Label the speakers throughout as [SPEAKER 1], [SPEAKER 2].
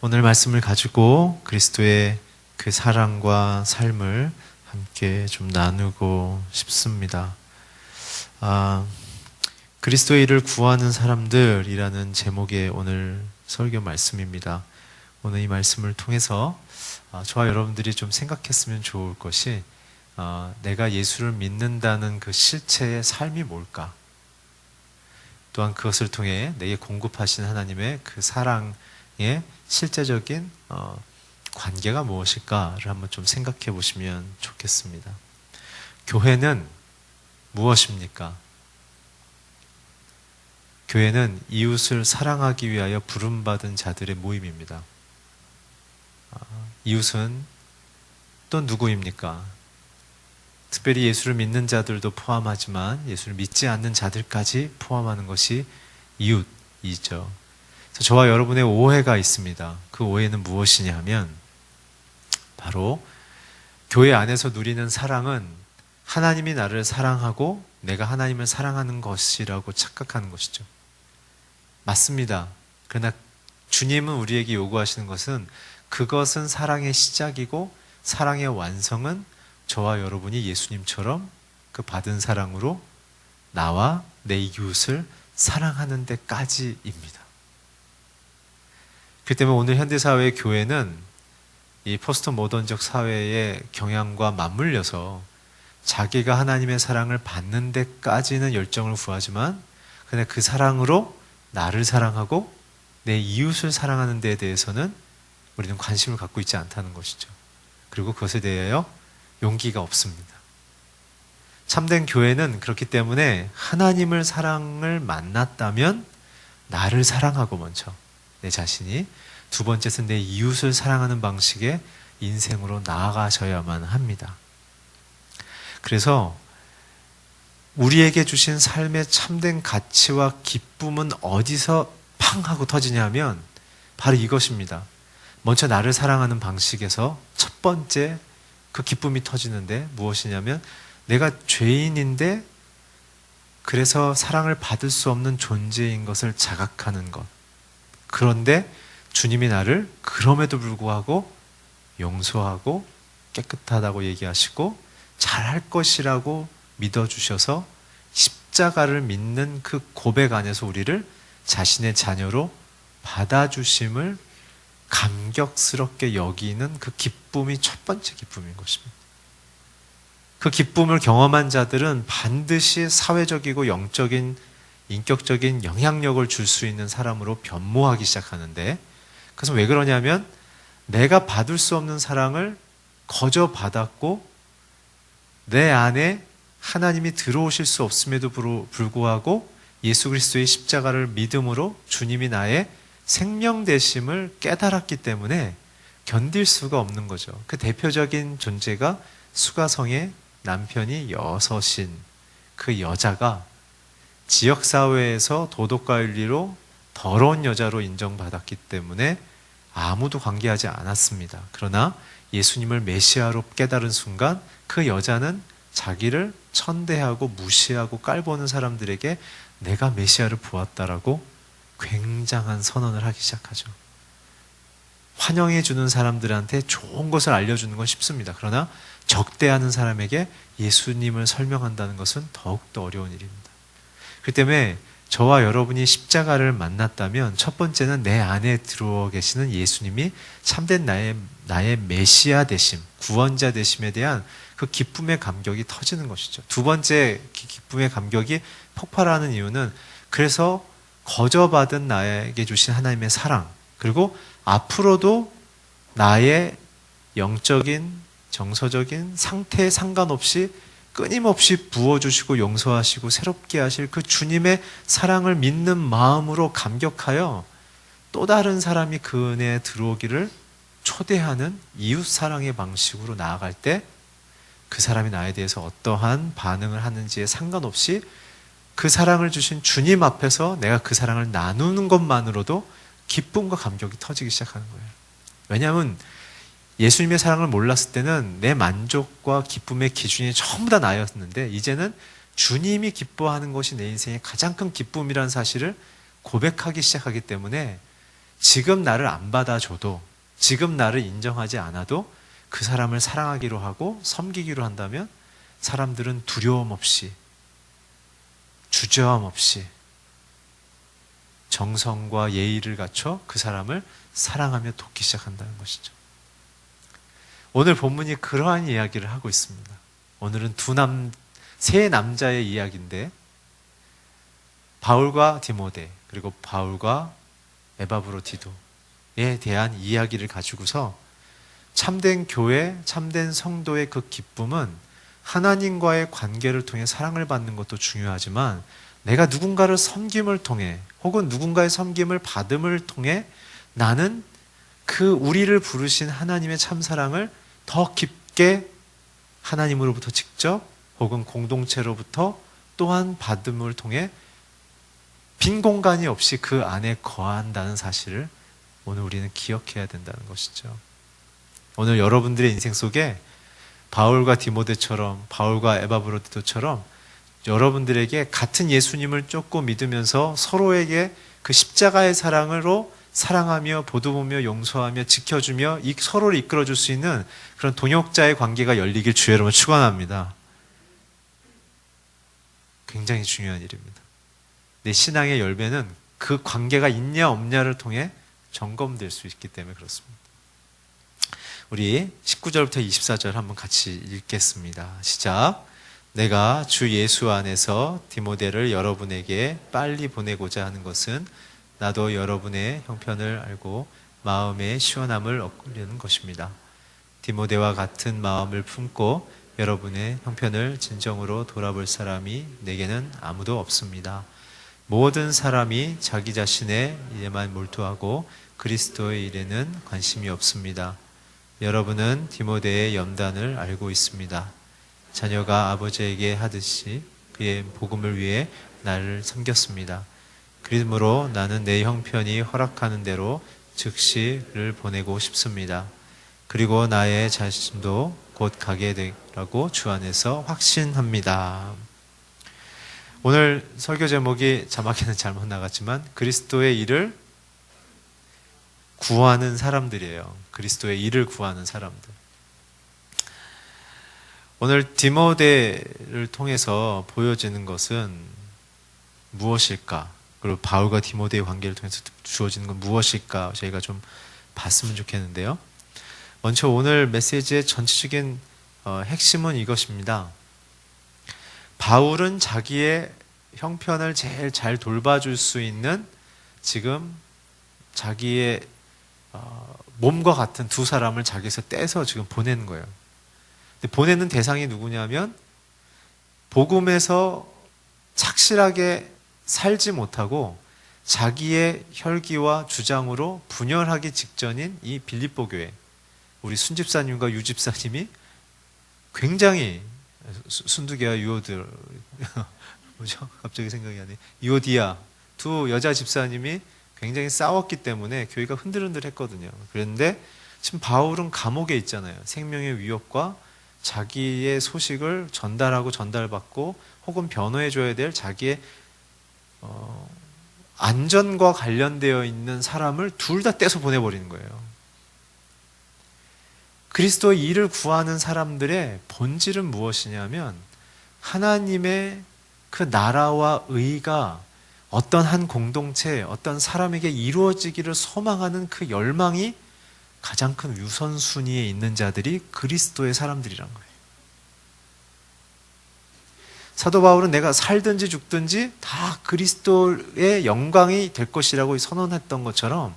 [SPEAKER 1] 오늘 말씀을 가지고 그리스도의 그 사랑과 삶을 함께 좀 나누고 싶습니다. 그리스도의 일을 구하는 사람들이라는 제목의 오늘 설교 말씀입니다. 오늘 이 말씀을 통해서 저와 여러분들이 좀 생각했으면 좋을 것이 내가 예수를 믿는다는 그 실체의 삶이 뭘까? 또한 그것을 통해 내게 공급하신 하나님의 그 사랑의 실제적인 관계가 무엇일까를 한번 좀 생각해 보시면 좋겠습니다. 교회는 무엇입니까? 교회는 이웃을 사랑하기 위하여 부름받은 자들의 모임입니다. 이웃은 또 누구입니까? 특별히 예수를 믿는 자들도 포함하지만 예수를 믿지 않는 자들까지 포함하는 것이 이웃이죠. 그래서 저와 여러분의 오해가 있습니다. 그 오해는 무엇이냐 하면 바로 교회 안에서 누리는 사랑은 하나님이 나를 사랑하고 내가 하나님을 사랑하는 것이라고 착각하는 것이죠. 맞습니다. 그러나 주님은 우리에게 요구하시는 것은 그것은 사랑의 시작이고 사랑의 완성은 저와 여러분이 예수님처럼 그 받은 사랑으로 나와 내 이웃을 사랑하는 데까지입니다. 그렇기 때문에 오늘 현대사회의 교회는 이 포스트 모던적 사회의 경향과 맞물려서 자기가 하나님의 사랑을 받는 데까지는 열정을 구하지만 그냥 그 사랑으로 나를 사랑하고 내 이웃을 사랑하는 데에 대해서는 우리는 관심을 갖고 있지 않다는 것이죠. 그리고 그것에 대하여 용기가 없습니다. 참된 교회는 그렇기 때문에 하나님을 사랑을 만났다면 나를 사랑하고 먼저 내 자신이, 두 번째는 내 이웃을 사랑하는 방식의 인생으로 나아가셔야만 합니다. 그래서 우리에게 주신 삶의 참된 가치와 기쁨은 어디서 팡 하고 터지냐 하면 바로 이것입니다. 먼저 나를 사랑하는 방식에서 첫 번째 그 기쁨이 터지는데 무엇이냐면 내가 죄인인데 그래서 사랑을 받을 수 없는 존재인 것을 자각하는 것. 그런데 주님이 나를 그럼에도 불구하고 용서하고 깨끗하다고 얘기하시고 잘할 것이라고 믿어주셔서 십자가를 믿는 그 고백 안에서 우리를 자신의 자녀로 받아주심을 감격스럽게 여기는 그 기쁨이 첫 번째 기쁨인 것입니다. 그 기쁨을 경험한 자들은 반드시 사회적이고 영적인, 인격적인 영향력을 줄 수 있는 사람으로 변모하기 시작하는데, 그래서 왜 그러냐면 내가 받을 수 없는 사랑을 거저 받았고 내 안에 하나님이 들어오실 수 없음에도 불구하고 예수 그리스도의 십자가를 믿음으로 주님이 나의 생명 되심을 깨달았기 때문에 견딜 수가 없는 거죠. 그 대표적인 존재가 수가성의 남편이 여섯인 그 여자가 지역사회에서 도덕과 윤리로 더러운 여자로 인정받았기 때문에 아무도 관계하지 않았습니다. 그러나 예수님을 메시아로 깨달은 순간 그 여자는 자기를 천대하고 무시하고 깔보는 사람들에게 내가 메시아를 보았다라고 굉장한 선언을 하기 시작하죠. 환영해 주는 사람들한테 좋은 것을 알려주는 건 쉽습니다. 그러나 적대하는 사람에게 예수님을 설명한다는 것은 더욱더 어려운 일입니다. 그렇기 때문에 저와 여러분이 십자가를 만났다면 첫 번째는 내 안에 들어와 계시는 예수님이 참된 나의 메시아 되심, 구원자 되심에 대한 그 기쁨의 감격이 터지는 것이죠. 두 번째 기쁨의 감격이 폭발하는 이유는 그래서 거저받은 나에게 주신 하나님의 사랑, 그리고 앞으로도 나의 영적인, 정서적인 상태에 상관없이 끊임없이 부어주시고 용서하시고 새롭게 하실 그 주님의 사랑을 믿는 마음으로 감격하여 또 다른 사람이 그 은혜에 들어오기를 초대하는 이웃 사랑의 방식으로 나아갈 때 그 사람이 나에 대해서 어떠한 반응을 하는지에 상관없이 그 사랑을 주신 주님 앞에서 내가 그 사랑을 나누는 것만으로도 기쁨과 감격이 터지기 시작하는 거예요. 왜냐하면 예수님의 사랑을 몰랐을 때는 내 만족과 기쁨의 기준이 전부 다 나였는데 이제는 주님이 기뻐하는 것이 내 인생의 가장 큰 기쁨이라는 사실을 고백하기 시작하기 때문에 지금 나를 안 받아줘도, 지금 나를 인정하지 않아도 그 사람을 사랑하기로 하고 섬기기로 한다면 사람들은 두려움 없이, 주저함 없이 정성과 예의를 갖춰 그 사람을 사랑하며 돕기 시작한다는 것이죠. 오늘 본문이 그러한 이야기를 하고 있습니다. 오늘은 세 남자의 이야기인데, 바울과 디모데, 그리고 바울과 에바브로디도에 대한 이야기를 가지고서 참된 교회, 참된 성도의 그 기쁨은 하나님과의 관계를 통해 사랑을 받는 것도 중요하지만, 내가 누군가를 섬김을 통해, 혹은 누군가의 섬김을 받음을 통해 나는 그 우리를 부르신 하나님의 참사랑을 더 깊게 하나님으로부터 직접 혹은 공동체로부터 또한 받음을 통해 빈 공간이 없이 그 안에 거한다는 사실을 오늘 우리는 기억해야 된다는 것이죠. 오늘 여러분들의 인생 속에 바울과 디모데처럼, 바울과 에바브로디도처럼 여러분들에게 같은 예수님을 쫓고 믿으면서 서로에게 그 십자가의 사랑으로 사랑하며 보듬으며 용서하며 지켜주며 서로를 이끌어줄 수 있는 그런 동역자의 관계가 열리길 주의 이름으로 축원합니다. 굉장히 중요한 일입니다. 내 신앙의 열매는 그 관계가 있냐 없냐를 통해 점검될 수 있기 때문에 그렇습니다. 우리 19절부터 24절 한번 같이 읽겠습니다. 시작. 내가 주 예수 안에서 디모데를 여러분에게 빨리 보내고자 하는 것은 나도 여러분의 형편을 알고 마음의 시원함을 얻으려는 것입니다. 디모데와 같은 마음을 품고 여러분의 형편을 진정으로 돌아볼 사람이 내게는 아무도 없습니다. 모든 사람이 자기 자신의 일에만 몰두하고 그리스도의 일에는 관심이 없습니다. 여러분은 디모데의 염단을 알고 있습니다. 자녀가 아버지에게 하듯이 그의 복음을 위해 나를 섬겼습니다. 그러므로 나는 내 형편이 허락하는 대로 즉시 그를 보내고 싶습니다. 그리고 나의 자신도 곧 가게 되라고 주 안에서 확신합니다. 오늘 설교 제목이 자막에는 잘못 나갔지만 그리스도의 일을 구하는 사람들이에요. 그리스도의 일을 구하는 사람들. 오늘 디모데를 통해서 보여지는 것은 무엇일까? 그리고 바울과 디모데의 관계를 통해서 주어지는 건 무엇일까? 저희가 좀 봤으면 좋겠는데요. 먼저 오늘 메시지의 전체적인 핵심은 이것입니다. 바울은 자기의 형편을 제일 잘 돌봐줄 수 있는 지금 자기의 몸과 같은 두 사람을 자기에서 떼서 지금 보내는 거예요. 근데 보내는 대상이 누구냐면 복음에서 착실하게 살지 못하고 자기의 혈기와 주장으로 분열하기 직전인 이 빌립보 교회, 우리 순집사님과 유집사님이 굉장히 순두개와 유오드 뭐죠? 갑자기 생각이 안 나네. 유오디아 두 여자 집사님이 굉장히 싸웠기 때문에 교회가 흔들흔들했거든요. 그런데 지금 바울은 감옥에 있잖아요. 생명의 위협과 자기의 소식을 전달하고 전달받고 혹은 변호해줘야 될 자기의 안전과 관련되어 있는 사람을 둘 다 떼서 보내버리는 거예요. 그리스도의 일을 구하는 사람들의 본질은 무엇이냐면 하나님의 그 나라와 의가 어떤 한 공동체, 어떤 사람에게 이루어지기를 소망하는 그 열망이 가장 큰 우선순위에 있는 자들이 그리스도의 사람들이란 거예요. 사도 바울은 내가 살든지 죽든지 다 그리스도의 영광이 될 것이라고 선언했던 것처럼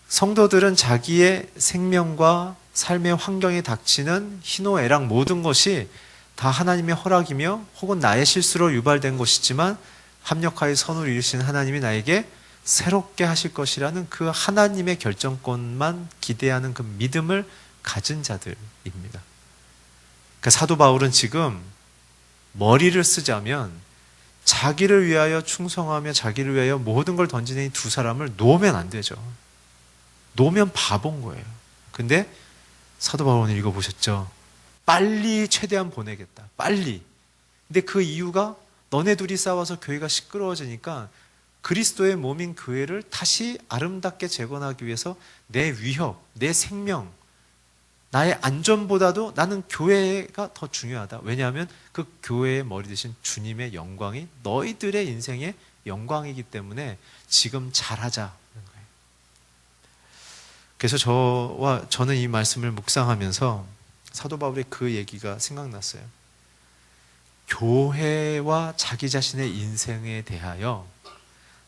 [SPEAKER 1] 성도들은 자기의 생명과 삶의 환경에 닥치는 희노애락 모든 것이 다 하나님의 허락이며 혹은 나의 실수로 유발된 것이지만 합력하여 선을 이루신 하나님이 나에게 새롭게 하실 것이라는 그 하나님의 결정권만 기대하는 그 믿음을 가진 자들입니다. 그러니까 사도 바울은 지금 머리를 쓰자면 자기를 위하여 충성하며 자기를 위하여 모든 걸 던지는 이 두 사람을 놓으면 안 되죠. 놓으면 바본 거예요. 근데 사도 바울은 읽어보셨죠? 빨리 최대한 보내겠다. 빨리. 근데 그 이유가 너네 둘이 싸워서 교회가 시끄러워지니까 그리스도의 몸인 교회를 다시 아름답게 재건하기 위해서 내 위협, 내 생명, 나의 안전보다도 나는 교회가 더 중요하다. 왜냐하면 그 교회의 머리 대신 주님의 영광이 너희들의 인생의 영광이기 때문에 지금 잘하자. 그래서 저는 이 말씀을 묵상하면서 사도 바울의 그 얘기가 생각났어요. 교회와 자기 자신의 인생에 대하여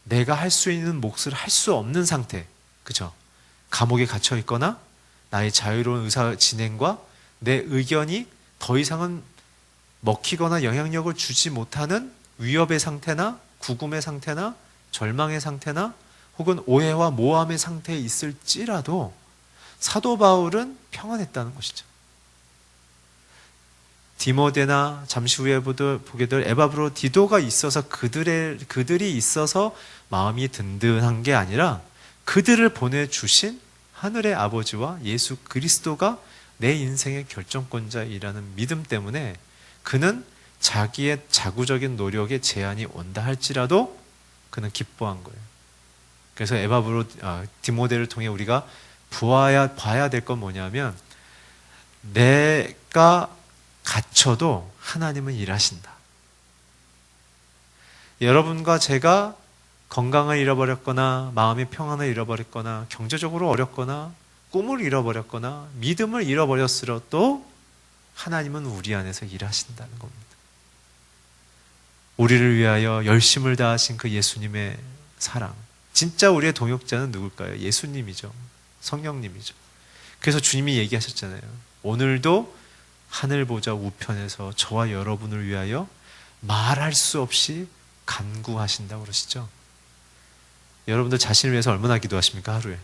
[SPEAKER 1] 내가 할 수 있는 몫을 할 수 없는 상태, 그죠? 감옥에 갇혀 있거나 나의 자유로운 의사 진행과 내 의견이 더 이상은 먹히거나 영향력을 주지 못하는 위협의 상태나 구금의 상태나 절망의 상태나 혹은 오해와 모함의 상태에 있을지라도 사도 바울은 평안했다는 것이죠. 디모데나 잠시 후에 보게 될 에바브로 디도가 있어서 그들이 있어서 마음이 든든한 게 아니라 그들을 보내주신 하늘의 아버지와 예수 그리스도가 내 인생의 결정권자이라는 믿음 때문에 그는 자기의 자구적인 노력에 제한이 온다 할지라도 그는 기뻐한 거예요. 그래서 디모데를 통해 우리가 봐야 될 건 뭐냐면 내가 갇혀도 하나님은 일하신다. 여러분과 제가 건강을 잃어버렸거나 마음의 평안을 잃어버렸거나 경제적으로 어렵거나 꿈을 잃어버렸거나 믿음을 잃어버렸으라도 하나님은 우리 안에서 일하신다는 겁니다. 우리를 위하여 열심을 다하신 그 예수님의 사랑, 진짜 우리의 동역자는 누굴까요? 예수님이죠. 성령님이죠. 그래서 주님이 얘기하셨잖아요. 오늘도 하늘 보좌 우편에서 저와 여러분을 위하여 말할 수 없이 간구하신다고 그러시죠. 여러분들 자신을 위해서 얼마나 기도하십니까, 하루에?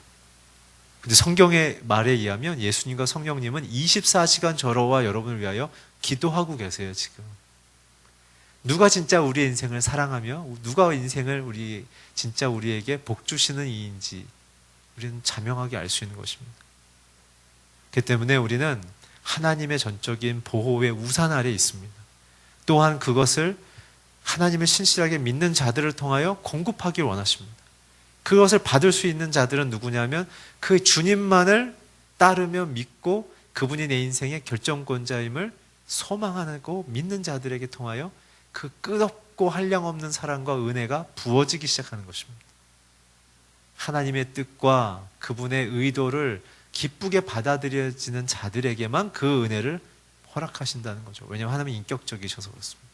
[SPEAKER 1] 근데 성경의 말에 의하면 예수님과 성령님은 24시간 저와 여러분을 위하여 기도하고 계세요, 지금. 누가 진짜 우리의 인생을 사랑하며 누가 인생을 진짜 우리에게 복 주시는 이인지 우리는 자명하게 알 수 있는 것입니다. 그렇기 때문에 우리는 하나님의 전적인 보호의 우산 아래 있습니다. 또한 그것을 하나님을 신실하게 믿는 자들을 통하여 공급하길 원하십니다. 그것을 받을 수 있는 자들은 누구냐면 그 주님만을 따르며 믿고 그분이 내 인생의 결정권자임을 소망하고 믿는 자들에게 통하여 그 끝없고 한량없는 사랑과 은혜가 부어지기 시작하는 것입니다. 하나님의 뜻과 그분의 의도를 기쁘게 받아들여지는 자들에게만 그 은혜를 허락하신다는 거죠. 왜냐하면 하나님이 인격적이셔서 그렇습니다.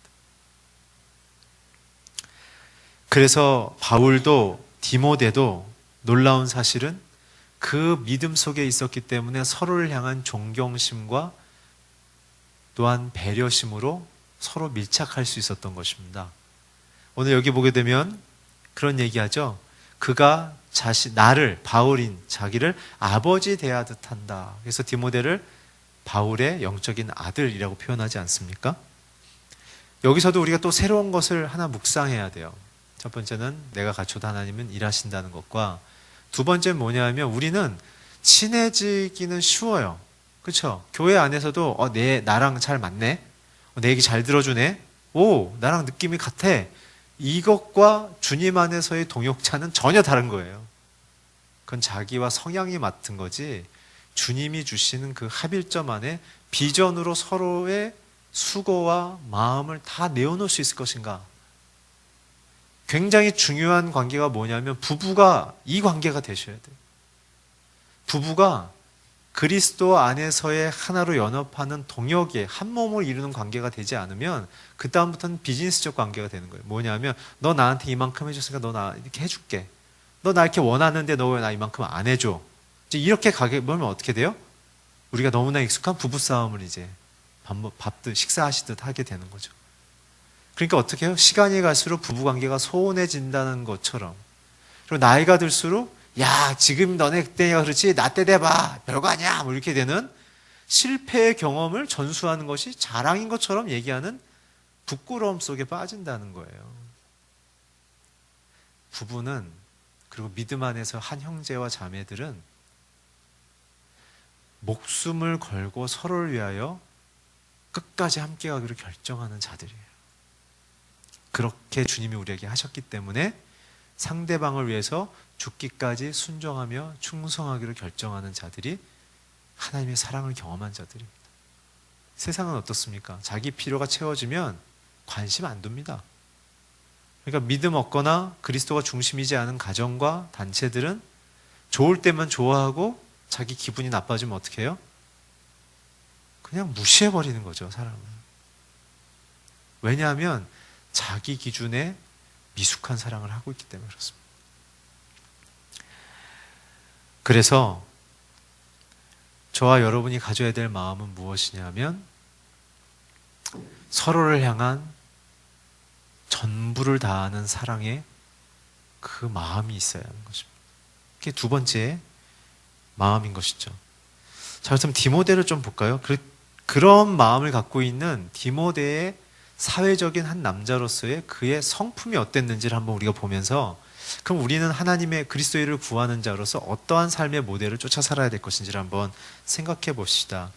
[SPEAKER 1] 그래서 바울도 디모데도 놀라운 사실은 그 믿음 속에 있었기 때문에 서로를 향한 존경심과 또한 배려심으로 서로 밀착할 수 있었던 것입니다. 오늘 여기 보게 되면 그런 얘기하죠. 그가 바울인 자기를 아버지 대하듯 한다. 그래서 디모데를 바울의 영적인 아들이라고 표현하지 않습니까? 여기서도 우리가 또 새로운 것을 하나 묵상해야 돼요. 첫 번째는 내가 갇혀도 하나님은 일하신다는 것과 두 번째는 뭐냐면 우리는 친해지기는 쉬워요. 그렇죠? 교회 안에서도 나랑 잘 맞네? 내 얘기 잘 들어주네? 나랑 느낌이 같아. 이것과 주님 안에서의 동역자는 전혀 다른 거예요. 그건 자기와 성향이 맞은 거지 주님이 주시는 그 합일점 안에 비전으로 서로의 수고와 마음을 다 내어놓을 수 있을 것인가? 굉장히 중요한 관계가 뭐냐면 부부가 이 관계가 되셔야 돼요. 부부가 그리스도 안에서의 하나로 연합하는 동역의 한 몸을 이루는 관계가 되지 않으면 그 다음부터는 비즈니스적 관계가 되는 거예요. 뭐냐면 너 나한테 이만큼 해줬으니까 너 나 이렇게 해줄게. 너 나 이렇게 원하는데 너 왜 나 이만큼 안 해줘? 이제 이렇게 가게 보면 어떻게 돼요? 우리가 너무나 익숙한 부부싸움을 이제 밥도 식사하시듯 하게 되는 거죠. 그러니까 어떻게 해요? 시간이 갈수록 부부관계가 소원해진다는 것처럼 그리고 나이가 들수록 야 지금 너네 그때가 그렇지 나 때 돼봐 별거 아니야 뭐 이렇게 되는 실패의 경험을 전수하는 것이 자랑인 것처럼 얘기하는 부끄러움 속에 빠진다는 거예요. 부부는 그리고 믿음 안에서 한 형제와 자매들은 목숨을 걸고 서로를 위하여 끝까지 함께 가기로 결정하는 자들이에요. 그렇게 주님이 우리에게 하셨기 때문에 상대방을 위해서 죽기까지 순종하며 충성하기로 결정하는 자들이 하나님의 사랑을 경험한 자들입니다. 세상은 어떻습니까? 자기 필요가 채워지면 관심 안 둡니다. 그러니까 믿음 없거나 그리스도가 중심이지 않은 가정과 단체들은 좋을 때만 좋아하고 자기 기분이 나빠지면 어떻게 해요? 그냥 무시해버리는 거죠, 사람을. 왜냐하면 자기 기준에 미숙한 사랑을 하고 있기 때문에 그렇습니다. 그래서 저와 여러분이 가져야 될 마음은 무엇이냐면 서로를 향한 전부를 다하는 사랑의 그 마음이 있어야 하는 것입니다. 그게 두 번째 마음인 것이죠. 자, 그렇다면 디모데를 좀 볼까요? 그런 마음을 갖고 있는 디모데의 사회적인 한 남자로서의 그의 성품이 어땠는지를 한번 우리가 보면서 그럼 우리는 하나님의 그리스도를 구하는 자로서 어떠한 삶의 모델을 쫓아 살아야 될 것인지를 한번 생각해 봅시다.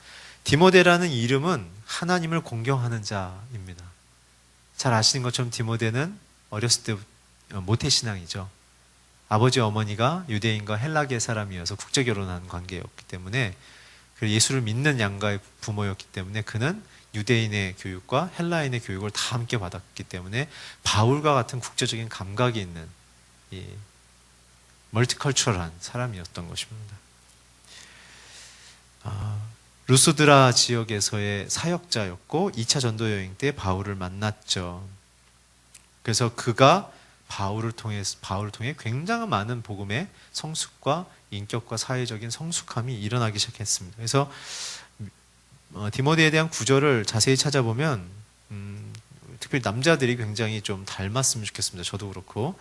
[SPEAKER 1] 디모데라는 이름은 하나님을 공경하는 자입니다. 잘 아시는 것처럼 디모데는 어렸을 때 모태신앙이죠. 아버지 어머니가 유대인과 헬라계 사람이어서 국제결혼한 관계였기 때문에 예수를 믿는 양가의 부모였기 때문에 그는 유대인의 교육과 헬라인의 교육을 다 함께 받았기 때문에 바울과 같은 국제적인 감각이 있는 이 멀티컬처럴한 사람이었던 것입니다. 루스드라 지역에서의 사역자였고 2차 전도 여행 때 바울을 만났죠. 그래서 그가 바울을 통해 굉장히 많은 복음의 성숙과 인격과 사회적인 성숙함이 일어나기 시작했습니다. 그래서 디모데에 대한 구절을 자세히 찾아보면 특별히 남자들이 굉장히 좀 닮았으면 좋겠습니다. 저도 그렇고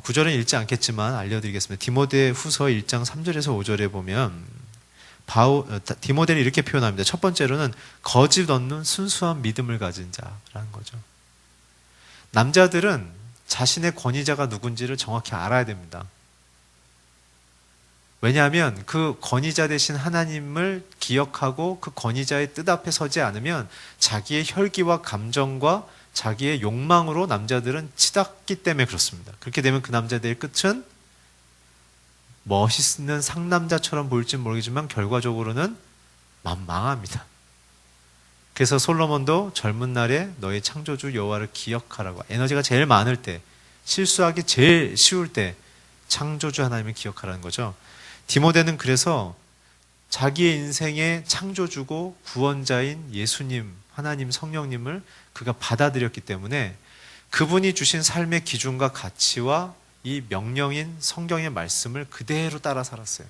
[SPEAKER 1] 구절은 읽지 않겠지만 알려드리겠습니다. 디모데 후서 1장 3절에서 5절에 보면 디모데를 이렇게 표현합니다. 첫 번째로는 거짓 없는 순수한 믿음을 가진 자라는 거죠. 남자들은 자신의 권위자가 누군지를 정확히 알아야 됩니다. 왜냐하면 그 권위자 되신 하나님을 기억하고 그 권위자의 뜻 앞에 서지 않으면 자기의 혈기와 감정과 자기의 욕망으로 남자들은 치닫기 때문에 그렇습니다. 그렇게 되면 그 남자들의 끝은 멋있는 상남자처럼 보일지는 모르겠지만 결과적으로는 망합니다. 그래서 솔로몬도 젊은 날에 너의 창조주 여호와를 기억하라고, 에너지가 제일 많을 때, 실수하기 제일 쉬울 때 창조주 하나님을 기억하라는 거죠. 디모데는 그래서 자기의 인생의 창조주고 구원자인 예수님, 하나님 성령님을 그가 받아들였기 때문에 그분이 주신 삶의 기준과 가치와 이 명령인 성경의 말씀을 그대로 따라 살았어요.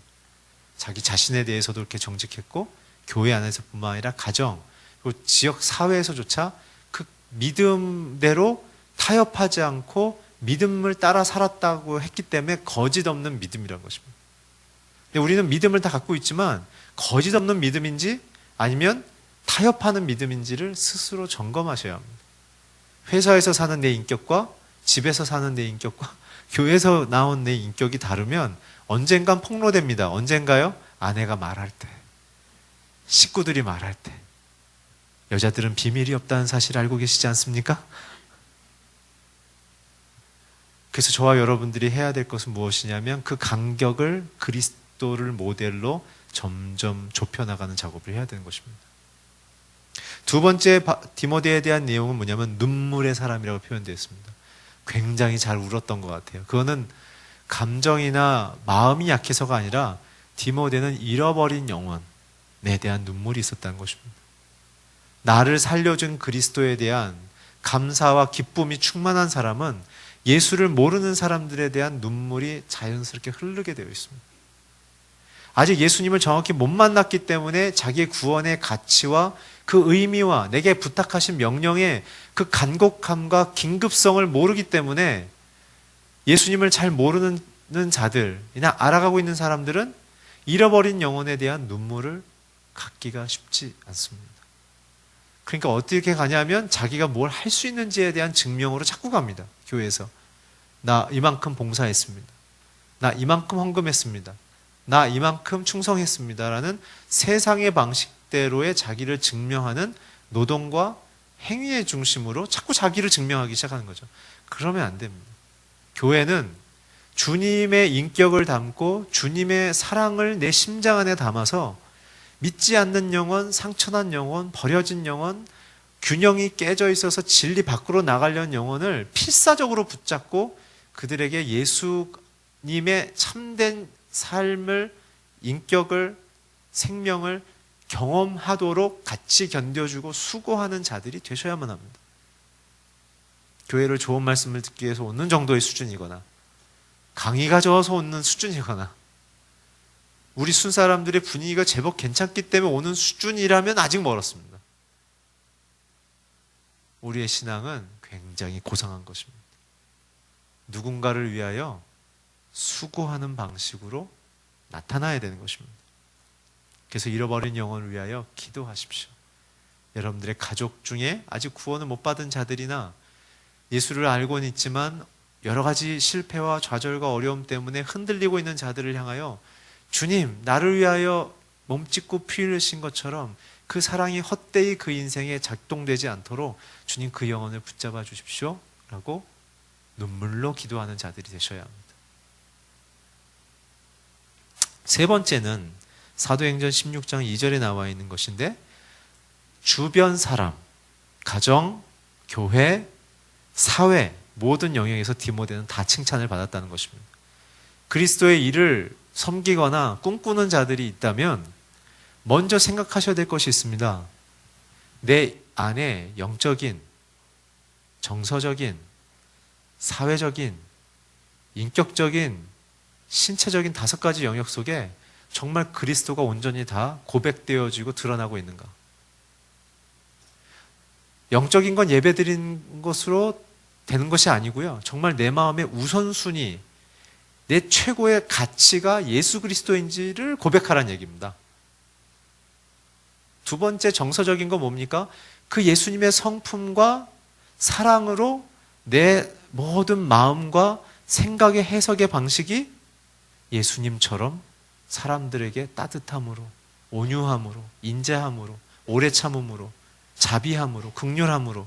[SPEAKER 1] 자기 자신에 대해서도 그렇게 정직했고 교회 안에서뿐만 아니라 가정 그리고 지역 사회에서조차 그 믿음대로 타협하지 않고 믿음을 따라 살았다고 했기 때문에 거짓 없는 믿음이라는 것입니다. 근데 우리는 믿음을 다 갖고 있지만 거짓 없는 믿음인지 아니면 타협하는 믿음인지를 스스로 점검하셔야 합니다. 회사에서 사는 내 인격과 집에서 사는 내 인격과 교회에서 나온 내 인격이 다르면 언젠간 폭로됩니다. 언젠가요? 아내가 말할 때, 식구들이 말할 때. 여자들은 비밀이 없다는 사실 알고 계시지 않습니까? 그래서 저와 여러분들이 해야 될 것은 무엇이냐면 그 간격을 그리스도를 모델로 점점 좁혀나가는 작업을 해야 되는 것입니다. 두 번째 디모데에 대한 내용은 뭐냐면 눈물의 사람이라고 표현되어 있습니다. 굉장히 잘 울었던 것 같아요. 그거는 감정이나 마음이 약해서가 아니라 디모데는 잃어버린 영혼에 대한 눈물이 있었다는 것입니다. 나를 살려준 그리스도에 대한 감사와 기쁨이 충만한 사람은 예수를 모르는 사람들에 대한 눈물이 자연스럽게 흐르게 되어 있습니다. 아직 예수님을 정확히 못 만났기 때문에 자기의 구원의 가치와 그 의미와 내게 부탁하신 명령의 그 간곡함과 긴급성을 모르기 때문에 예수님을 잘 모르는 자들이나 알아가고 있는 사람들은 잃어버린 영혼에 대한 눈물을 갖기가 쉽지 않습니다. 그러니까 어떻게 가냐면 자기가 뭘 할 수 있는지에 대한 증명으로 자꾸 갑니다. 교회에서. 나 이만큼 봉사했습니다. 나 이만큼 헌금했습니다. 나 이만큼 충성했습니다라는 세상의 방식대로의 자기를 증명하는 노동과 행위의 중심으로 자꾸 자기를 증명하기 시작하는 거죠. 그러면 안 됩니다. 교회는 주님의 인격을 담고 주님의 사랑을 내 심장 안에 담아서 믿지 않는 영혼, 상처난 영혼, 버려진 영혼, 균형이 깨져 있어서 진리 밖으로 나가려는 영혼을 필사적으로 붙잡고 그들에게 예수님의 참된 삶을, 인격을, 생명을 경험하도록 같이 견뎌주고 수고하는 자들이 되셔야만 합니다. 교회를 좋은 말씀을 듣기 위해서 오는 정도의 수준이거나 강의가 좋아서 오는 수준이거나 우리 순사람들의 분위기가 제법 괜찮기 때문에 오는 수준이라면 아직 멀었습니다. 우리의 신앙은 굉장히 고상한 것입니다. 누군가를 위하여 수고하는 방식으로 나타나야 되는 것입니다. 그래서 잃어버린 영혼을 위하여 기도하십시오. 여러분들의 가족 중에 아직 구원을 못 받은 자들이나 예수를 알고는 있지만 여러 가지 실패와 좌절과 어려움 때문에 흔들리고 있는 자들을 향하여 주님, 나를 위하여 몸짓고 피 흘리신 것처럼 그 사랑이 헛되이 그 인생에 작동되지 않도록 주님 그 영혼을 붙잡아 주십시오 라고 눈물로 기도하는 자들이 되셔야 합니다. 세 번째는 사도행전 16장 2절에 나와 있는 것인데 주변 사람, 가정, 교회, 사회 모든 영역에서 디모데는 다 칭찬을 받았다는 것입니다. 그리스도의 일을 섬기거나 꿈꾸는 자들이 있다면 먼저 생각하셔야 될 것이 있습니다. 내 안에 영적인, 정서적인, 사회적인, 인격적인, 신체적인 5가지 영역 속에 정말 그리스도가 온전히 다 고백되어지고 드러나고 있는가? 영적인 건 예배드린 것으로 되는 것이 아니고요. 정말 내 마음의 우선순위, 내 최고의 가치가 예수 그리스도인지를 고백하라는 얘기입니다. 두 번째 정서적인 건 뭡니까? 그 예수님의 성품과 사랑으로 내 모든 마음과 생각의 해석의 방식이 예수님처럼 사람들에게 따뜻함으로, 온유함으로, 인자함으로, 오래 참음으로, 자비함으로, 긍휼함으로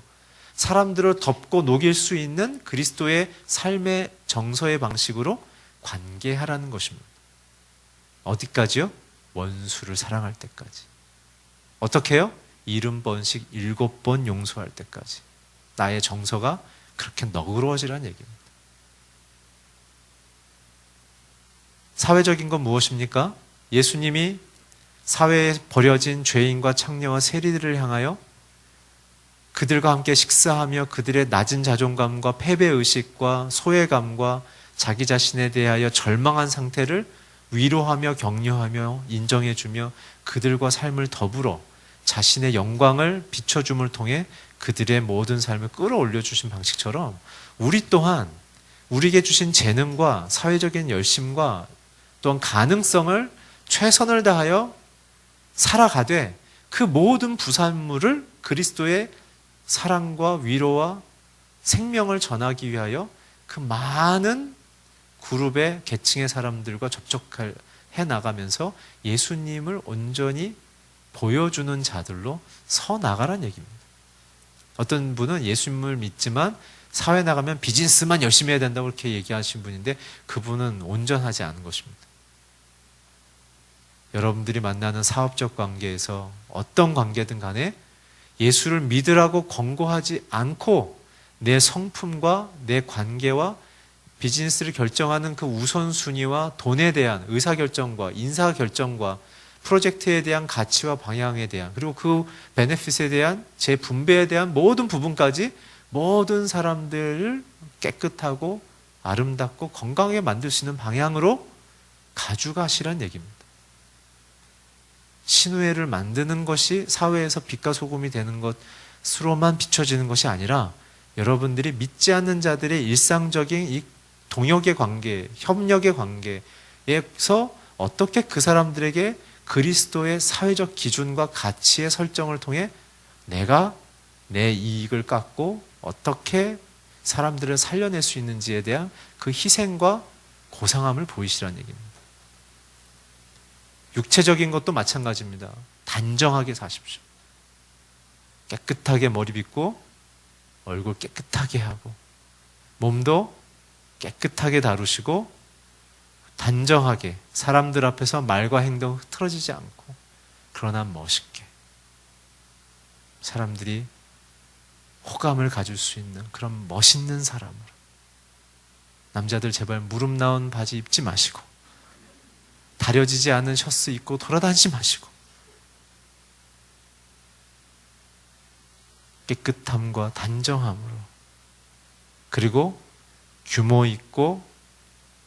[SPEAKER 1] 사람들을 덮고 녹일 수 있는 그리스도의 삶의 정서의 방식으로 관계하라는 것입니다. 어디까지요? 원수를 사랑할 때까지. 어떻게 해요? 70번씩 7번 용서할 때까지. 나의 정서가 그렇게 너그러워지라는 얘기입니다. 사회적인 건 무엇입니까? 예수님이 사회에 버려진 죄인과 창녀와 세리들을 향하여 그들과 함께 식사하며 그들의 낮은 자존감과 패배의식과 소외감과 자기 자신에 대하여 절망한 상태를 위로하며 격려하며 인정해주며 그들과 삶을 더불어 자신의 영광을 비춰줌을 통해 그들의 모든 삶을 끌어올려 주신 방식처럼 우리 또한 우리에게 주신 재능과 사회적인 열심과 또한 가능성을 최선을 다하여 살아가되 그 모든 부산물을 그리스도의 사랑과 위로와 생명을 전하기 위하여 그 많은 그룹의 계층의 사람들과 접촉해 나가면서 예수님을 온전히 보여주는 자들로 서 나가라는 얘기입니다. 어떤 분은 예수님을 믿지만 사회 나가면 비즈니스만 열심히 해야 된다고 그렇게 얘기하신 분인데 그분은 온전하지 않은 것입니다. 여러분들이 만나는 사업적 관계에서 어떤 관계든 간에 예수를 믿으라고 권고하지 않고 내 성품과 내 관계와 비즈니스를 결정하는 그 우선순위와 돈에 대한 의사결정과 인사결정과 프로젝트에 대한 가치와 방향에 대한 그리고 그 베네핏에 대한 재분배에 대한 모든 부분까지 모든 사람들을 깨끗하고 아름답고 건강하게 만들 수 있는 방향으로 가져가시라는 얘기입니다. 신우회를 만드는 것이 사회에서 빛과 소금이 되는 것으로만 비춰지는 것이 아니라 여러분들이 믿지 않는 자들의 일상적인 이 동역의 관계, 협력의 관계에서 어떻게 그 사람들에게 그리스도의 사회적 기준과 가치의 설정을 통해 내가 내 이익을 깎고 어떻게 사람들을 살려낼 수 있는지에 대한 그 희생과 고상함을 보이시라는 얘기입니다. 육체적인 것도 마찬가지입니다. 단정하게 사십시오. 깨끗하게 머리 빗고 얼굴 깨끗하게 하고 몸도 깨끗하게 다루시고 단정하게 사람들 앞에서 말과 행동 흐트러지지 않고, 그러나 멋있게 사람들이 호감을 가질 수 있는 그런 멋있는 사람으로. 남자들 제발 무릎 나온 바지 입지 마시고, 다려지지 않은 셔츠 입고 돌아다니지 마시고, 깨끗함과 단정함으로, 그리고 규모 있고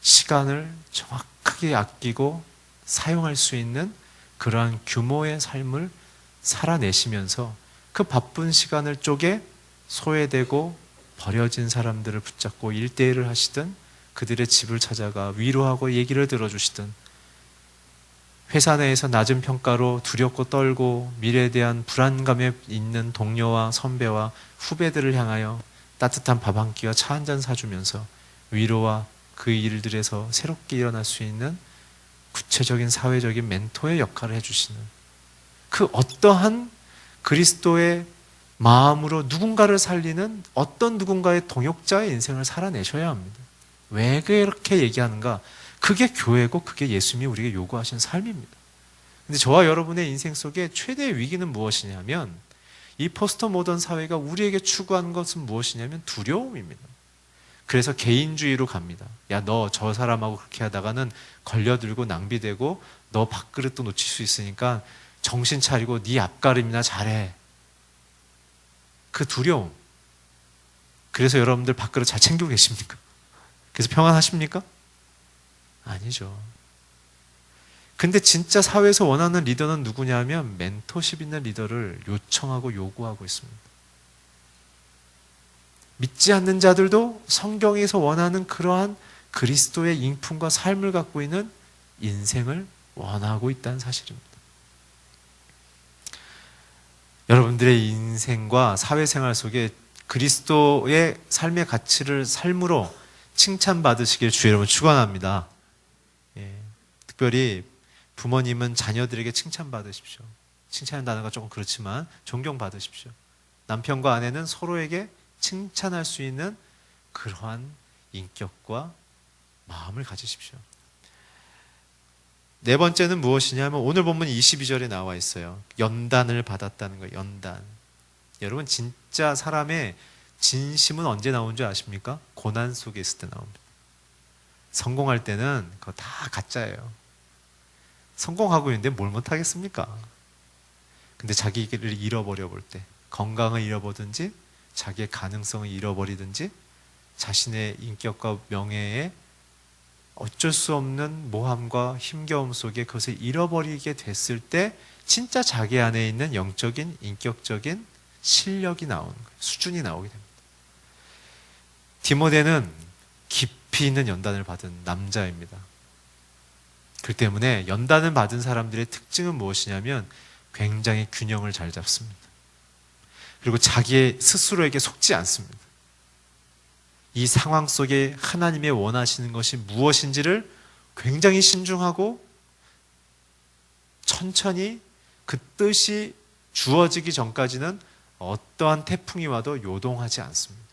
[SPEAKER 1] 시간을 정확하게 아끼고 사용할 수 있는 그러한 규모의 삶을 살아내시면서 그 바쁜 시간을 쪼개 소외되고 버려진 사람들을 붙잡고 1대1을 하시든, 그들의 집을 찾아가 위로하고 얘기를 들어주시든, 회사 내에서 낮은 평가로 두렵고 떨고 미래에 대한 불안감에 있는 동료와 선배와 후배들을 향하여 따뜻한 밥 한 끼와 차 한 잔 사주면서 위로와 그 일들에서 새롭게 일어날 수 있는 구체적인 사회적인 멘토의 역할을 해주시는, 그 어떠한 그리스도의 마음으로 누군가를 살리는 어떤 누군가의 동역자의 인생을 살아내셔야 합니다. 왜 그렇게 얘기하는가? 그게 교회고 그게 예수님이 우리에게 요구하신 삶입니다. 근데 저와 여러분의 인생 속에 최대의 위기는 무엇이냐면, 이 포스트 모던 사회가 우리에게 추구하는 것은 무엇이냐면 두려움입니다. 그래서 개인주의로 갑니다. 야, 너 저 사람하고 그렇게 하다가는 걸려들고 낭비되고 너 밥그릇도 놓칠 수 있으니까 정신 차리고 네 앞가림이나 잘해. 그 두려움. 그래서 여러분들 밥그릇 잘 챙기고 계십니까? 그래서 평안하십니까? 아니죠. 근데 진짜 사회에서 원하는 리더는 누구냐면 멘토십 있는 리더를 요청하고 요구하고 있습니다. 믿지 않는 자들도 성경에서 원하는 그러한 그리스도의 인품과 삶을 갖고 있는 인생을 원하고 있다는 사실입니다. 여러분들의 인생과 사회생활 속에 그리스도의 삶의 가치를 삶으로 칭찬받으시길 주의 이름으로 축원합니다. 특별히 부모님은 자녀들에게 칭찬받으십시오. 칭찬의 단어가 조금 그렇지만 존경받으십시오. 남편과 아내는 서로에게 칭찬할 수 있는 그러한 인격과 마음을 가지십시오. 네 번째는 무엇이냐면 오늘 본문 22절에 나와 있어요. 연단을 받았다는 거예요. 연단. 여러분, 진짜 사람의 진심은 언제 나온 줄 아십니까? 고난 속에 있을 때 나옵니다. 성공할 때는 그거 다 가짜예요. 성공하고 있는데 뭘 못하겠습니까? 근데 자기를 잃어버려 볼 때, 건강을 잃어버든지 자기의 가능성을 잃어버리든지 자신의 인격과 명예에 어쩔 수 없는 모함과 힘겨움 속에 그것을 잃어버리게 됐을 때 진짜 자기 안에 있는 영적인, 인격적인 실력이 나오는 거예요. 수준이 나오게 됩니다. 디모데는 깊이 있는 연단을 받은 남자입니다. 그 때문에 연단을 받은 사람들의 특징은 무엇이냐면 굉장히 균형을 잘 잡습니다. 그리고 자기의 스스로에게 속지 않습니다. 이 상황 속에 하나님의 원하시는 것이 무엇인지를 굉장히 신중하고 천천히 그 뜻이 주어지기 전까지는 어떠한 태풍이 와도 요동하지 않습니다.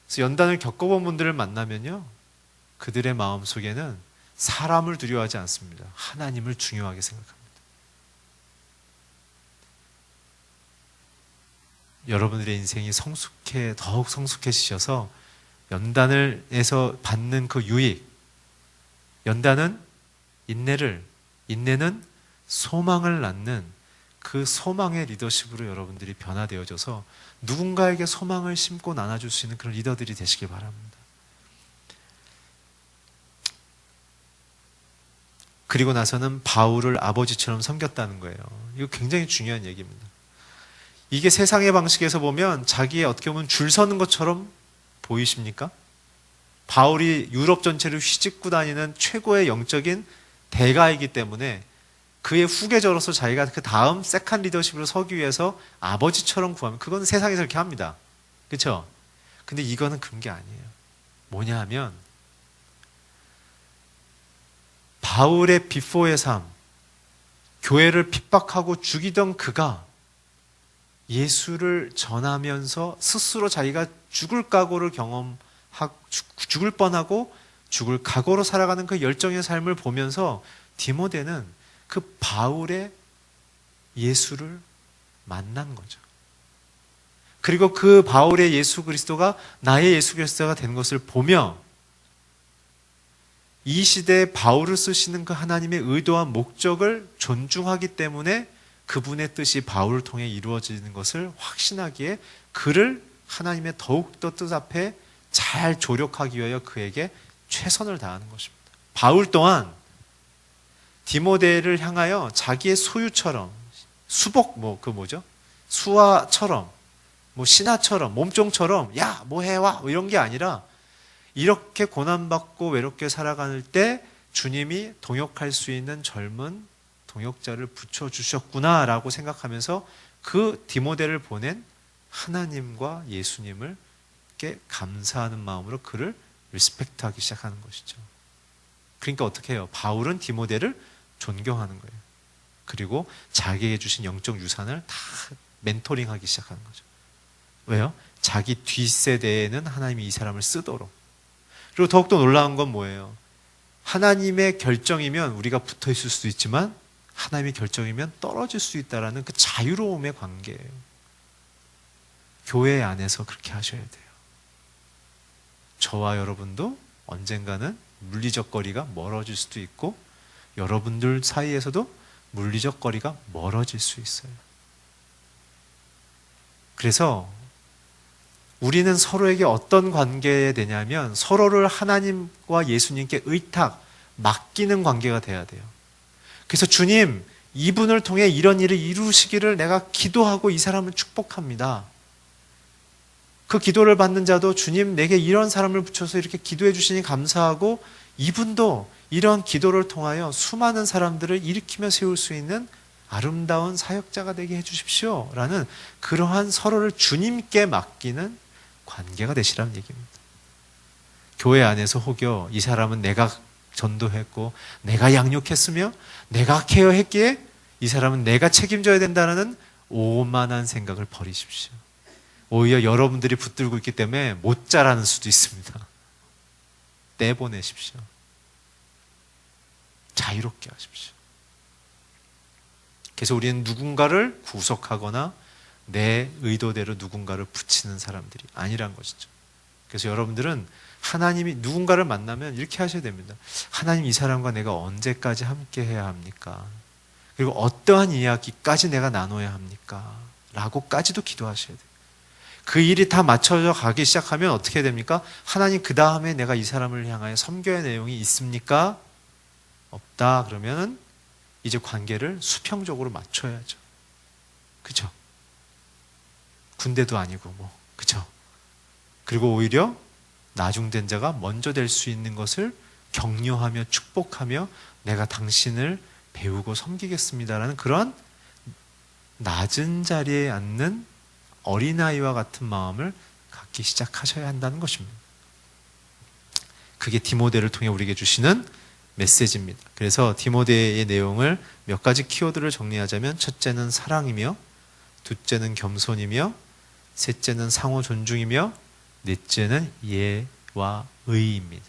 [SPEAKER 1] 그래서 연단을 겪어본 분들을 만나면요, 그들의 마음 속에는 사람을 두려워하지 않습니다. 하나님을 중요하게 생각합니다. 여러분들의 인생이 더욱 성숙해지셔서 연단에서 받는 그 유익, 연단은 인내는 소망을 낳는 그 소망의 리더십으로 여러분들이 변화되어져서 누군가에게 소망을 심고 나눠줄 수 있는 그런 리더들이 되시길 바랍니다. 그리고 나서는 바울을 아버지처럼 섬겼다는 거예요. 이거 굉장히 중요한 얘기입니다. 이게 세상의 방식에서 보면 자기의 어떻게 보면 줄 서는 것처럼 보이십니까? 바울이 유럽 전체를 휘짓고 다니는 최고의 영적인 대가이기 때문에 그의 후계자로서 자기가 그 다음 세컨 리더십으로 서기 위해서 아버지처럼 구하면 그건 세상에서 그렇게 합니다. 그렇죠? 근데 이거는 그런 게 아니에요. 뭐냐 하면 바울의 비포의 삶, 교회를 핍박하고 죽이던 그가 예수를 전하면서 스스로 자기가 죽을 각오를 죽을 뻔하고 죽을 각오로 살아가는 그 열정의 삶을 보면서 디모데는 그 바울의 예수를 만난 거죠. 그리고 그 바울의 예수 그리스도가 나의 예수 그리스도가 된 것을 보며 이 시대에 바울을 쓰시는 그 하나님의 의도와 목적을 존중하기 때문에 그분의 뜻이 바울을 통해 이루어지는 것을 확신하기에 그를 하나님의 더욱더 뜻 앞에 잘 조력하기 위하여 그에게 최선을 다하는 것입니다. 바울 또한 디모데를 향하여 자기의 소유처럼 수복 수화처럼 신하처럼 몸종처럼 야 뭐 해와 이런 게 아니라 이렇게 고난받고 외롭게 살아갈 때 주님이 동역할 수 있는 젊은 동역자를 붙여주셨구나라고 생각하면서 그 디모데를 보낸 하나님과 예수님을 감사하는 마음으로 그를 리스펙트하기 시작하는 것이죠. 그러니까 어떻게 해요? 바울은 디모데를 존경하는 거예요. 그리고 자기에게 주신 영적 유산을 다 멘토링하기 시작하는 거죠. 왜요? 자기 뒷세대에는 하나님이 이 사람을 쓰도록. 그리고 더욱더 놀라운 건 뭐예요? 하나님의 결정이면 우리가 붙어 있을 수도 있지만 하나님의 결정이면 떨어질 수 있다는 그 자유로움의 관계예요. 교회 안에서 그렇게 하셔야 돼요. 저와 여러분도 언젠가는 물리적 거리가 멀어질 수도 있고 여러분들 사이에서도 물리적 거리가 멀어질 수 있어요. 그래서 우리는 서로에게 어떤 관계에 되냐면 서로를 하나님과 예수님께 의탁, 맡기는 관계가 돼야 돼요. 그래서 주님, 이분을 통해 이런 일을 이루시기를 내가 기도하고 이 사람을 축복합니다. 그 기도를 받는 자도 주님 내게 이런 사람을 붙여서 이렇게 기도해 주시니 감사하고 이분도 이런 기도를 통하여 수많은 사람들을 일으키며 세울 수 있는 아름다운 사역자가 되게 해주십시오 라는 그러한 서로를 주님께 맡기는 관계가 되시라는 얘기입니다. 교회 안에서 혹여 이 사람은 내가 전도했고 내가 양육했으며 내가 케어했기에 이 사람은 내가 책임져야 된다는 오만한 생각을 버리십시오. 오히려 여러분들이 붙들고 있기 때문에 못 자라는 수도 있습니다. 떼보내십시오. 자유롭게 하십시오. 그래서 우리는 누군가를 구속하거나 내 의도대로 누군가를 붙이는 사람들이 아니란 것이죠. 그래서 여러분들은 하나님이 누군가를 만나면 이렇게 하셔야 됩니다. 하나님, 이 사람과 내가 언제까지 함께 해야 합니까? 그리고 어떠한 이야기까지 내가 나눠야 합니까? 라고까지도 기도하셔야 돼요. 그 일이 다 맞춰져 가기 시작하면 어떻게 됩니까? 하나님, 그 다음에 내가 이 사람을 향하여 섬겨야 할 내용이 있습니까? 없다. 그러면 이제 관계를 수평적으로 맞춰야죠. 그죠? 군대도 아니고 그죠? 그리고 오히려 나중된 자가 먼저 될 수 있는 것을 격려하며 축복하며 내가 당신을 배우고 섬기겠습니다라는 그런 낮은 자리에 앉는 어린아이와 같은 마음을 갖기 시작하셔야 한다는 것입니다. 그게 디모데를 통해 우리에게 주시는 메시지입니다. 그래서 디모데의 내용을 몇 가지 키워드를 정리하자면 첫째는 사랑이며, 둘째는 겸손이며, 셋째는 상호 존중이며, 넷째는 예와 의입니다.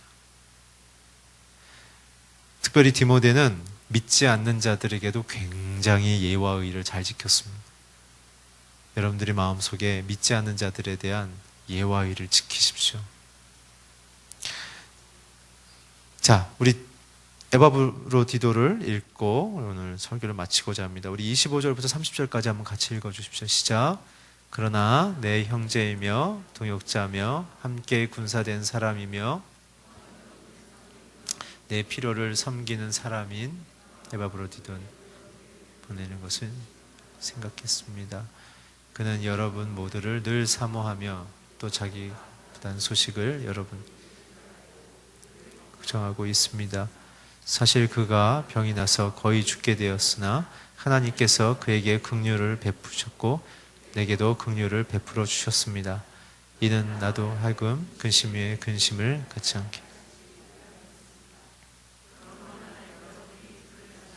[SPEAKER 1] 특별히 디모데는 믿지 않는 자들에게도 굉장히 예와 의를 잘 지켰습니다. 여러분들이 마음속에 믿지 않는 자들에 대한 예와 의를 지키십시오. 자, 우리 에바브로디도를 읽고 오늘 설교를 마치고자 합니다. 우리 25절부터 30절까지 한번 같이 읽어주십시오. 시작. 그러나 내 형제이며 동역자며 함께 군사된 사람이며 내 필요를 섬기는 사람인 에바브로디돈 보내는 것을 생각했습니다. 그는 여러분 모두를 늘 사모하며 또 자기 부단 소식을 여러분 걱정하고 있습니다. 사실 그가 병이 나서 거의 죽게 되었으나 하나님께서 그에게 긍휼을 베푸셨고 내게도 긍휼을 베풀어 주셨습니다. 이는 나도 하여금 근심 위에 근심을 갖지 않게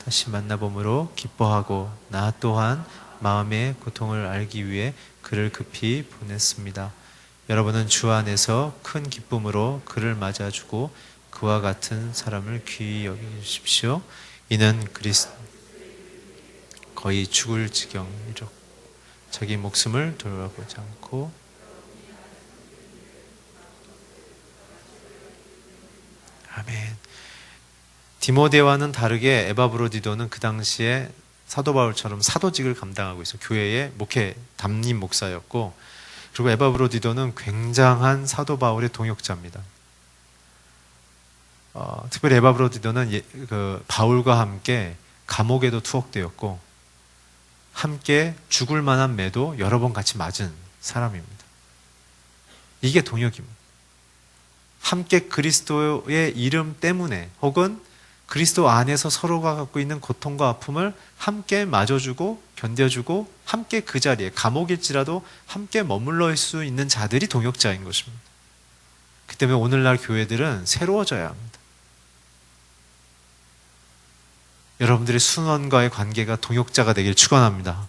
[SPEAKER 1] 다시 만나봄으로 기뻐하고 나 또한 마음의 고통을 알기 위해 그를 급히 보냈습니다. 여러분은 주 안에서 큰 기쁨으로 그를 맞아주고 그와 같은 사람을 귀히 여기십시오. 이는 거의 죽을 지경이로 자기 목숨을 돌아보지 않고 아멘. 디모데와는 다르게 에바브로디도는 그 당시에 사도 바울처럼 사도직을 감당하고 있어 교회의 목회 담임 목사였고, 그리고 에바브로디도는 굉장한 사도 바울의 동역자입니다. 특별히 에바브로디도는 바울과 함께 감옥에도 투옥되었고 함께 죽을 만한 매도 여러 번 같이 맞은 사람입니다. 이게 동역입니다. 함께 그리스도의 이름 때문에 혹은 그리스도 안에서 서로가 갖고 있는 고통과 아픔을 함께 맞아주고 견뎌주고 함께 그 자리에 감옥일지라도 함께 머물러 있을 수 있는 자들이 동역자인 것입니다. 그 때문에 오늘날 교회들은 새로워져야 합니다. 여러분들의 순원과의 관계가 동역자가 되길 축원합니다.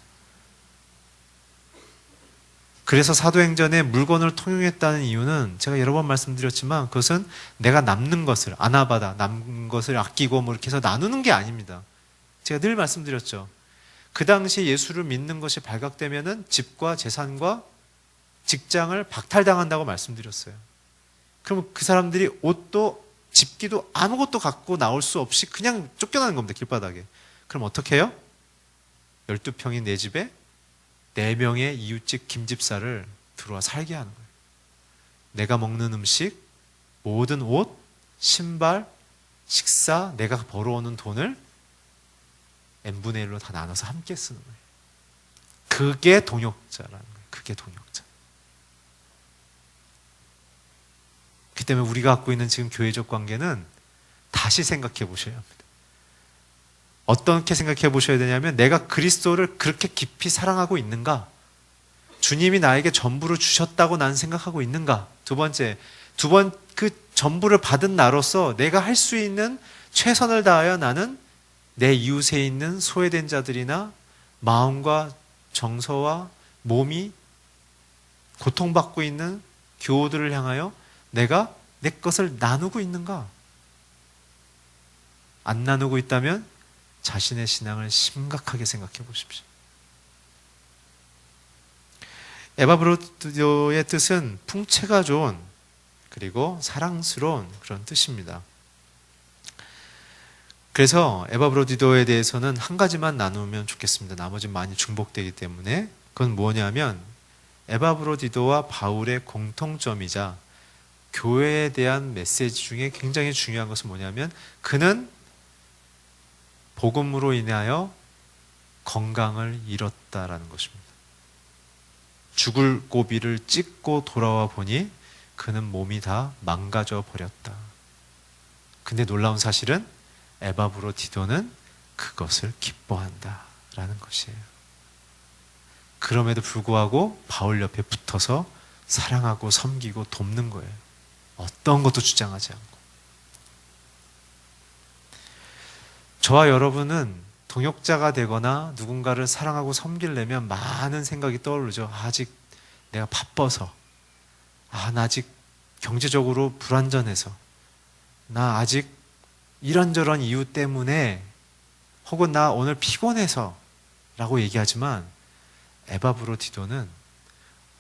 [SPEAKER 1] 그래서 사도행전에 물건을 통용했다는 이유는 제가 여러 번 말씀드렸지만 그것은 내가 남는 것을 아나바다 남은 것을 아끼고 뭐 이렇게 해서 나누는 게 아닙니다. 제가 늘 말씀드렸죠. 그 당시 예수를 믿는 것이 발각되면은 집과 재산과 직장을 박탈당한다고 말씀드렸어요. 그럼 그 사람들이 옷도 집기도 아무것도 갖고 나올 수 없이 그냥 쫓겨나는 겁니다. 길바닥에. 그럼 어떻게 해요? 12평인 내 집에 4명의 이웃집 김집사를 들어와 살게 하는 거예요. 내가 먹는 음식, 모든 옷, 신발, 식사, 내가 벌어오는 돈을 n분의 1로 다 나눠서 함께 쓰는 거예요. 그게 동역자라는 거예요. 그게 동역자. 그 때문에 우리가 갖고 있는 지금 교회적 관계는 다시 생각해 보셔야 합니다. 어떻게 생각해 보셔야 되냐면 내가 그리스도를 그렇게 깊이 사랑하고 있는가? 주님이 나에게 전부를 주셨다고 난 생각하고 있는가? 두 번째, 그 전부를 받은 나로서 내가 할 수 있는 최선을 다하여 나는 내 이웃에 있는 소외된 자들이나 마음과 정서와 몸이 고통받고 있는 교우들을 향하여 내가 내 것을 나누고 있는가? 안 나누고 있다면 자신의 신앙을 심각하게 생각해 보십시오. 에바브로디도의 뜻은 풍채가 좋은 그리고 사랑스러운 그런 뜻입니다. 그래서 에바브로디도에 대해서는 한 가지만 나누면 좋겠습니다. 나머지는 많이 중복되기 때문에. 그건 뭐냐면 에바브로디도와 바울의 공통점이자 교회에 대한 메시지 중에 굉장히 중요한 것은 뭐냐면 그는 복음으로 인하여 건강을 잃었다라는 것입니다. 죽을 고비를 찍고 돌아와 보니 그는 몸이 다 망가져 버렸다. 근데 놀라운 사실은 에바브로디도는 그것을 기뻐한다라는 것이에요. 그럼에도 불구하고 바울 옆에 붙어서 사랑하고 섬기고 돕는 거예요. 어떤 것도 주장하지 않고. 저와 여러분은 동역자가 되거나 누군가를 사랑하고 섬기려면 많은 생각이 떠오르죠. 아직 내가 바빠서, 나 아직 경제적으로 불완전해서, 나 아직 이런저런 이유 때문에, 혹은 나 오늘 피곤해서 라고 얘기하지만 에바브로디도는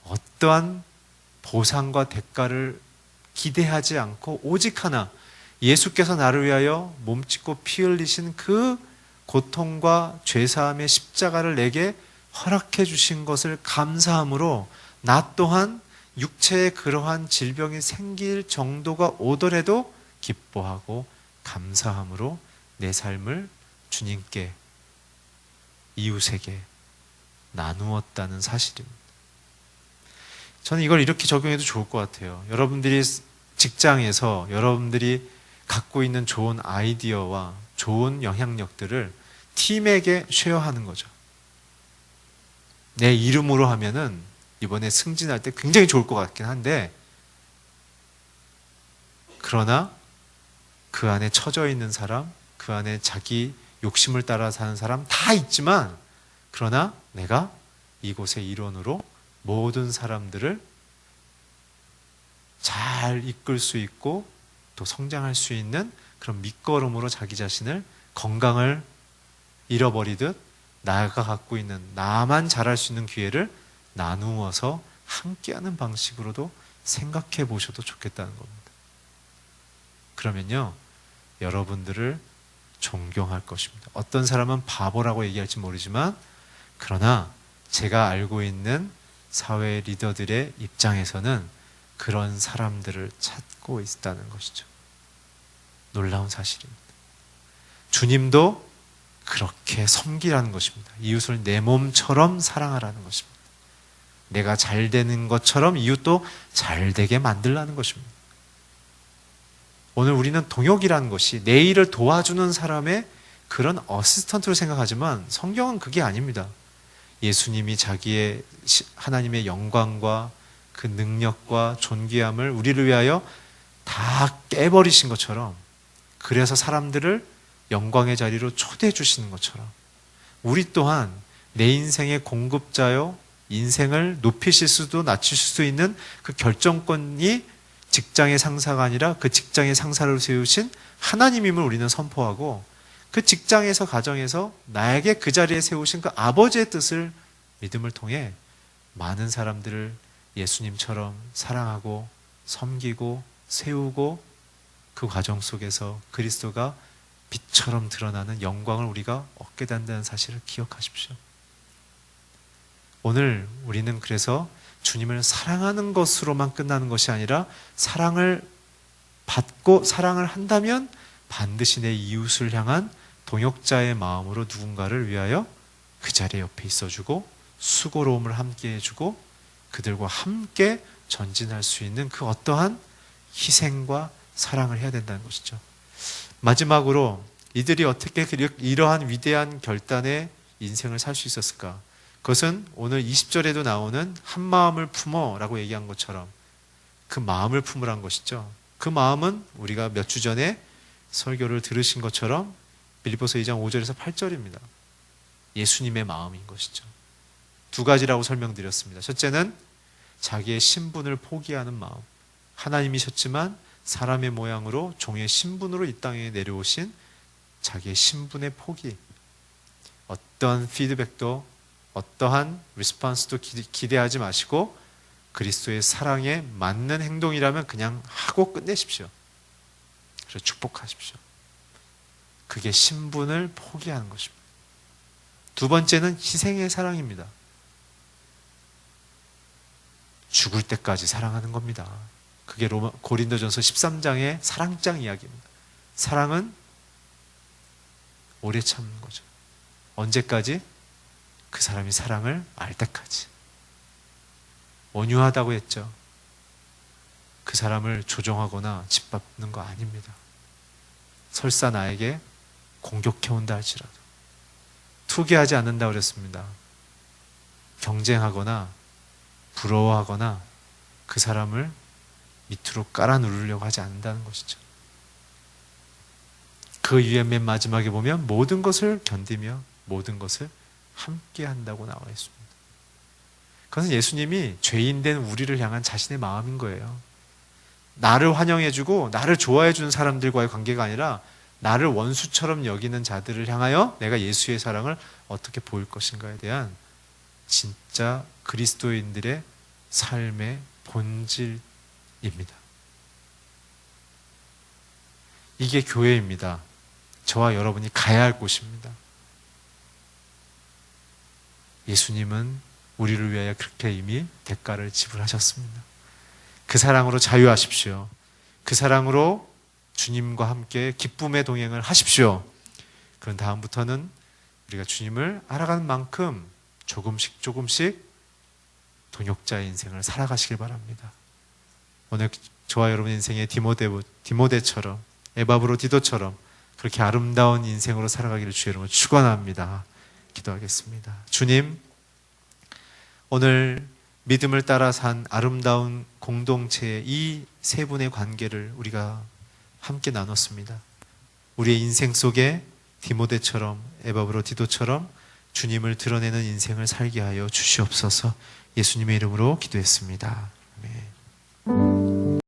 [SPEAKER 1] 어떠한 보상과 대가를 기대하지 않고 오직 하나, 예수께서 나를 위하여 몸짓고 피 흘리신 그 고통과 죄사함의 십자가를 내게 허락해 주신 것을 감사함으로 나 또한 육체에 그러한 질병이 생길 정도가 오더라도 기뻐하고 감사함으로 내 삶을 주님께, 이웃에게 나누었다는 사실입니다. 저는 이걸 이렇게 적용해도 좋을 것 같아요. 여러분들이 직장에서 여러분들이 갖고 있는 좋은 아이디어와 좋은 영향력들을 팀에게 쉐어하는 거죠. 내 이름으로 하면은 이번에 승진할 때 굉장히 좋을 것 같긴 한데, 그러나 그 안에 처져 있는 사람, 그 안에 자기 욕심을 따라 사는 사람 다 있지만, 그러나 내가 이곳의 일원으로 모든 사람들을 잘 이끌 수 있고 또 성장할 수 있는 그런 밑거름으로 자기 자신을 건강을 잃어버리듯 나가 갖고 있는 나만 잘할 수 있는 기회를 나누어서 함께하는 방식으로도 생각해 보셔도 좋겠다는 겁니다. 그러면요, 여러분들을 존경할 것입니다. 어떤 사람은 바보라고 얘기할지 모르지만, 그러나 제가 알고 있는 사회 리더들의 입장에서는 그런 사람들을 찾고 있다는 것이죠. 놀라운 사실입니다. 주님도 그렇게 섬기라는 것입니다. 이웃을 내 몸처럼 사랑하라는 것입니다. 내가 잘 되는 것처럼 이웃도 잘 되게 만들라는 것입니다. 오늘 우리는 동역이라는 것이 내 일을 도와주는 사람의 그런 어시스턴트로 생각하지만 성경은 그게 아닙니다. 예수님이 자기의 하나님의 영광과 그 능력과 존귀함을 우리를 위하여 다 깨버리신 것처럼, 그래서 사람들을 영광의 자리로 초대해 주시는 것처럼 우리 또한 내 인생의 공급자요, 인생을 높이실 수도 낮추실 수도 있는 그 결정권이 직장의 상사가 아니라 그 직장의 상사를 세우신 하나님임을 우리는 선포하고, 그 직장에서 가정에서 나에게 그 자리에 세우신 그 아버지의 뜻을 믿음을 통해 많은 사람들을 예수님처럼 사랑하고 섬기고 세우고, 그 과정 속에서 그리스도가 빛처럼 드러나는 영광을 우리가 얻게 된다는 사실을 기억하십시오. 오늘 우리는 그래서 주님을 사랑하는 것으로만 끝나는 것이 아니라, 사랑을 받고 사랑을 한다면 반드시 내 이웃을 향한 동역자의 마음으로 누군가를 위하여 그 자리에 옆에 있어주고 수고로움을 함께 해주고 그들과 함께 전진할 수 있는 그 어떠한 희생과 사랑을 해야 된다는 것이죠. 마지막으로 이들이 어떻게 이러한 위대한 결단의 인생을 살 수 있었을까? 그것은 오늘 20절에도 나오는 한 마음을 품어라고 얘기한 것처럼 그 마음을 품으란 것이죠. 그 마음은 우리가 몇 주 전에 설교를 들으신 것처럼 빌립보서 2장 5절에서 8절입니다. 예수님의 마음인 것이죠. 두 가지라고 설명드렸습니다. 첫째는 자기의 신분을 포기하는 마음. 하나님이셨지만 사람의 모양으로 종의 신분으로 이 땅에 내려오신 자기의 신분의 포기. 어떤 피드백도 어떠한 리스폰스도 기대하지 마시고 그리스도의 사랑에 맞는 행동이라면 그냥 하고 끝내십시오. 그래서 축복하십시오. 그게 신분을 포기하는 것입니다. 두 번째는 희생의 사랑입니다. 죽을 때까지 사랑하는 겁니다. 그게 고린도전서 13장의 사랑장 이야기입니다. 사랑은 오래 참는 거죠. 언제까지? 그 사람이 사랑을 알 때까지. 온유하다고 했죠. 그 사람을 조종하거나 짓밟는 거 아닙니다. 설사 나에게 공격해온다 할지라도 투기하지 않는다고 그랬습니다. 경쟁하거나 부러워하거나 그 사람을 밑으로 깔아 누르려고 하지 않는다는 것이죠. 그 이유의 맨 마지막에 보면 모든 것을 견디며 모든 것을 함께 한다고 나와 있습니다. 그것은 예수님이 죄인된 우리를 향한 자신의 마음인 거예요. 나를 환영해주고 나를 좋아해주는 사람들과의 관계가 아니라 나를 원수처럼 여기는 자들을 향하여 내가 예수의 사랑을 어떻게 보일 것인가에 대한 진짜 그리스도인들의 삶의 본질입니다. 이게 교회입니다. 저와 여러분이 가야 할 곳입니다. 예수님은 우리를 위하여 그렇게 이미 대가를 지불하셨습니다. 그 사랑으로 자유하십시오. 그 사랑으로 주님과 함께 기쁨의 동행을 하십시오. 그런 다음부터는 우리가 주님을 알아가는 만큼 조금씩 동역자의 인생을 살아가시길 바랍니다. 오늘 저와 여러분 인생의 디모데처럼 에바브로디도처럼 그렇게 아름다운 인생으로 살아가기를 주의 이름으로 축원합니다. 기도하겠습니다. 주님, 오늘 믿음을 따라 산 아름다운 공동체의 이 세 분의 관계를 우리가 함께 나눴습니다. 우리의 인생 속에 디모데처럼 에바브로디도처럼 주님을 드러내는 인생을 살게 하여 주시옵소서. 예수님의 이름으로 기도했습니다. 아멘.